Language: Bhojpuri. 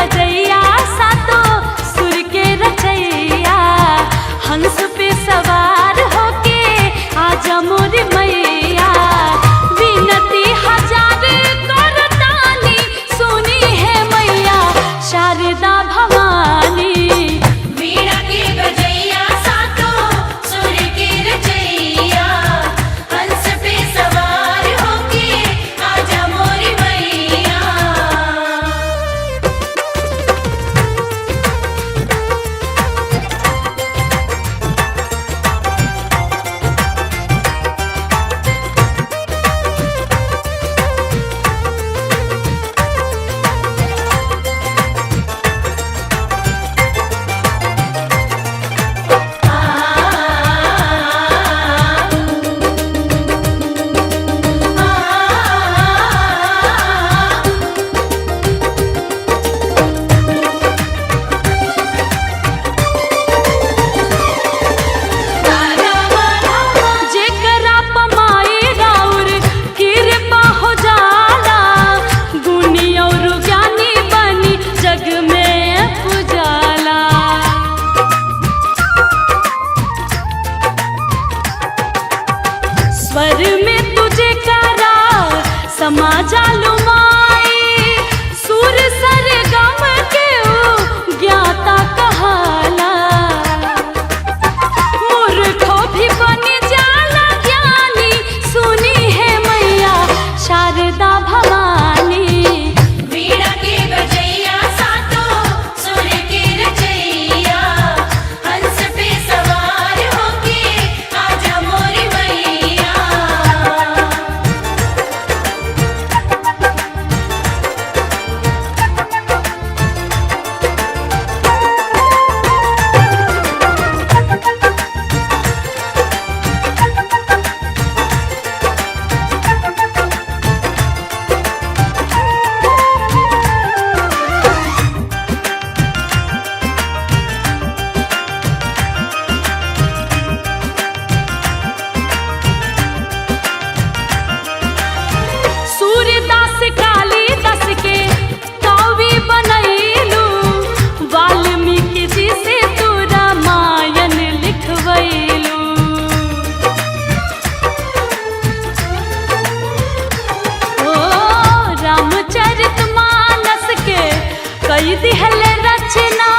बजैया सातो सुर के रचैया, हंस पे सवार होके आजा मोरी मैया। विनती हजार करतानी सुनी है मैया शारदा भवानी। वीणा के बजैया सातो सुर के रचैया, हंस पे सवार होके आजा मोरी मैया। जेकरा पमाई राउर कृपा हो जाला, गुणी और ज्ञानी बनी जग में पुजाला। स्वर में तुझे करा समा जालू माई, सुर सरगम के ऊ ज्ञाता कहाला। मूर्खों भी बनी जाला ज्ञानी सुनी है मैया शारदा भवानी। वीणा के बजैया सातो सुर के रचैया, हंस पे सवार होके आजा मोरी मैया। सूरदास कालिदास के कवि बनैलू, वाल्मीकि जी से तू रामायण लिखवैलू। ओ रामचरितमानस के कई दिहल रचना,